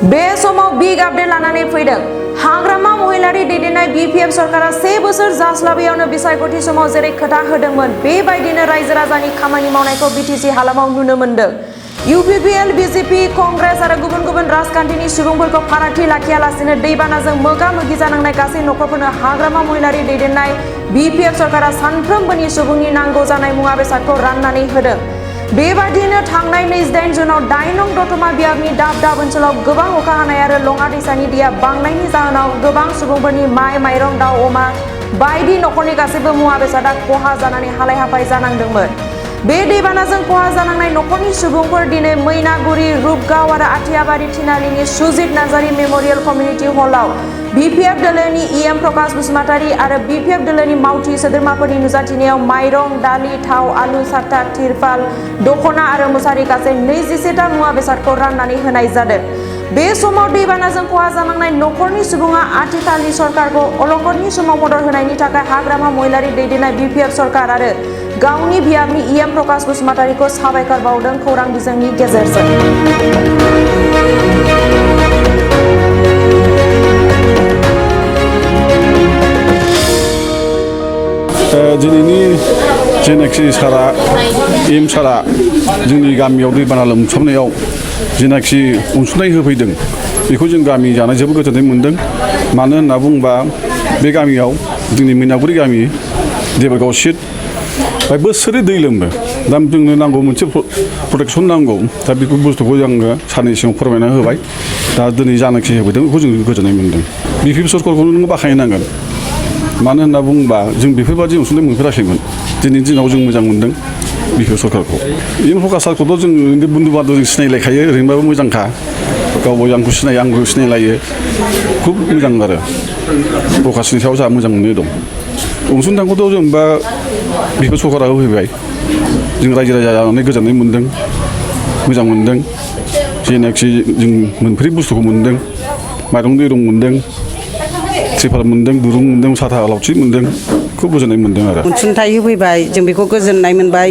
बे समाव big update लानानै फैदों। हाग्रामा महिलारि दैदेननाय BPF सरकारा 1 बोसोर जास्लाबैयावनो बिसायख'थि समाव जेरै खोथा होदोंमोन बेबायदिनो रायजो राजानि खामानि मावनायखौ BTC हालामाव नुनो मोनदों। UPPL, BJP, कंग्रेस आरो गुबुन गुबुन राजखान्थिनि सुबुंफोरखौ फारागथि लाखियालासिनो दैबानाजों मोगा-मोगि जानांनाय गासै नखरफोरनो हाग्रामा महिलारि दैदेननाय BPF सरकारा सानफ्रोमबोनि सुबुंनि नांगौ जानाय मुवा बेसादखौ राननानै होदों। बेबादिनो थांनाय 28 जुनाव 8 नं दतमा बियाबनि दाब दाब ओनसोलाव गोबां अखा हानाय आरो लङा दैसानि दैया बांनायनि जाहोनाव गोबां सुबुंफोरनि माइ, माइरं, दाउ, अमा बायदि नखरनि गासैबो मुवा बेसादा खहा जानानै हालाय-हाफाय जानांदोंमोन। बे दैबानाजों खहा जानांनाय नखरनि सुबुंफोर दिनै मैनागुरि, रुपगाव आरो आथियाबारि थिनालिनि सुजित नार्जारि मेम'रियेल कमिउनिटि हलआव BPF दोलोनि EM प्रकाश बसुमतारी आरो BPF दोलोनि मावथि सोद्रोमाफोरनि नुजाथिनायाव माइरं, दालि, थाव, आलु, साथा, तिरपाल, दखना आरो मुसारि गासै 21टा मुवा बेसादखौ राननानै होनाय जादों। बे समाव दैबानाजों खहा जानांनाय नखरनि सुबुङा आथिखालनि सरकारखौ अलखदनि समाव मदद होनायनि थाखाय हाग्रामा महिलारि दैदेननाय BPF सरकार आरो गावनि बियाबनि EM प्रकाश बसुमतारीखौ साबायखर बावदों खौरां बिजोंनि गेजेरजों। दिनैनि जेनाखि सारा EM सारा जोंनि गामियाव दैबाना लोमसावनायाव जेनाखि अनसुंथाइ होफैदों बेखौ जों गामि जानाय जोबोद गोजोननाय मोनदों। मानो होनना बुङोबा बे गामियाव जोंनि मैनागुरि गामि देबरगाव सिट बोसोरै दै लोमो। दा जोंनो नांगौ मोनसे प्रटेकसन नांगौ। दा बेखौ बुस्थुखौ आङो साननै सिगां फोरमायना होबाय। दा दिनै जानाखि होफैदों बेखौ जों गोजोननाय मोनदों। BPF सरकारखौ नों बाख्नायनांगोन। मानो होनना बुङोबा जों बेफोरबायदि अनसुंथाइ मोनफेराखैमोन। दिनैनि दिनाव जों मोजां मोनदों BPF सरकारखौ। EM प्रकाश सारखौथ' जों बन्धु बान्धब जों सिनायलायखायो, ओरैनोबाबो मोजांखा। गावबो आंखौ सिनायो, आंबो सिनायलायो। खुब मोजां आरो प्रकाशनि सायाव जोंहा मोजां मोननाय दं। अनसुंथाइखौथ' जेनेबा BPF सरकारा होफैबाय। जों रायजो राजा जानानै गोजोननाय मोनदों, मोजां मोनदों। जेनाखि जों मोनफेरै बुस्थुखौ मोनदों, माइरं दैरं मोनदों, त्रिपाल मोनदों, दुरुं मोनदों, साथा लावथि मोनदों। खुब गोजोननाय मोनदों आरो। अनसुंथाइ होफैबाय, जों बेखौ गोजोननाय मोनबाय।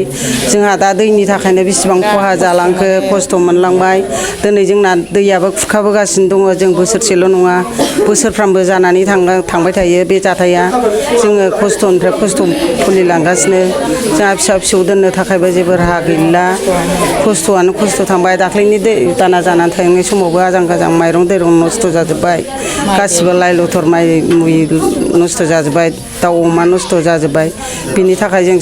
जोंहा दा दैनि थाखायनो बेसेबां खहा जालांखो, खस्थ' मोनलांबाय। दिनै जोंना दैयाबो खुरखाबोगासिनो दङ। जों बोसोरसेल' नङा, बोसोरफ्रामबो जानानै थांबाय थायो बे जाथाया। जोङो खस्थ'निफ्राय खस्थ' भुगिलांगासिनो। जोंहा फिसा फिसौ दोननो थाखायबो जेबो राहा गैला। खस्थ'आनो खस्थ' थांबाय। दाख्लैनि दै बाना जानानै थांनाय समावबो आजां गाजां माइरं दैरं नस्थ' जाजोब्बाय। गासिबो लाइ लथर माइ मुइ नस्थ' जाजोब्बाय। दाउ अमा नस्थ' जाजोब्बाय। बिनि थाखाय जों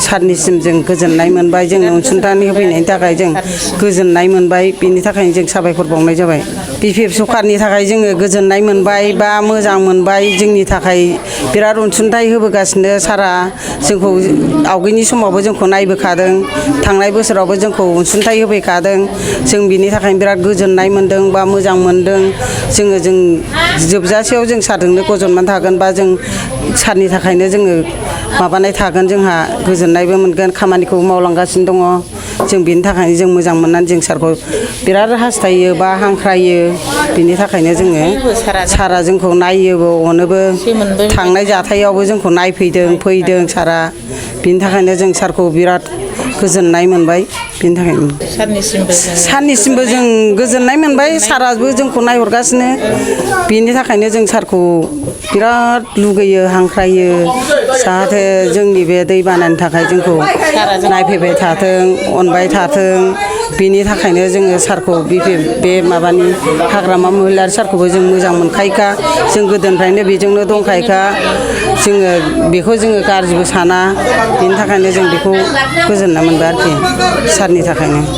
सारनिसिम जों गोजोननाय मोनबाय। जोंनो अनसुंथाइ होफैनायनि थाखाय जों गोजोननाय मोनबाय। बिनि थाखायनो जों साबायखर बावनाय जाबाय। BPF सरकारनि थाखाय जोङो गोजोननाय मोनबाय बा मोजां मोनबाय। जोंनि थाखाय बिराद अनसुंथाइ होबोगासिनो सारा। जोंखौ आवगैनि समावबो जोंखौ नायबोखादों। थांनाय बोसोरावबो जोंखौ अनसुंथाइ होफैखादों। जों बिनि थाखायनो बिराद गोजोननाय मोनदों बा मोजां मोनदों। जों जोबजासेयाव जों सारजोंनो गजबनानै थागोन बा जों सारनि थाखायनो जोङो माबानाय थागोन। जोंहा गोजोननायबो मोनगोन, खामानिखौ मावलांगासिनो दङ। जों बिनि थाखायनो जों मोजां मोननानै जों सारखौ बिराद हास्थायो बा हांख्रायो। बिनि थाखायनो जोङो सारा जोंखौ नायोबो अनोबो। थांनाय जाथायावबो जोंखौ फैदों सारा। बिनि थाखायनो जों सारखौ बिराद गोजोननाय मोनबाय। बिनि थाखायनो सारनिसिमबो जों गोजोननाय मोनबाय। साराबो जोंखौ नायहरगासिनो। बिनि थाखायनो जों सारखौ बिराद लुगैयो, हांख्रायो। जाहाथे जोंनि बे दैबानानि थाखाय जोंखौ नायफैबाय थाथों, अनबाय थाथों। बिनि थाखायनो जोङो सारखौ बे माबानि हाग्रामा महिलारि सारखौबो जों मोजां मोनखायोखा। जों गोदोनिफ्रायनो बेजोंनो दंखायोखा। जोङो बेखौ जोङो गाज्रिबो साना। बिनि थाखायनो जों बेखौ गोजोननाय मोनबाय आरोखि सारनि थाखायनो।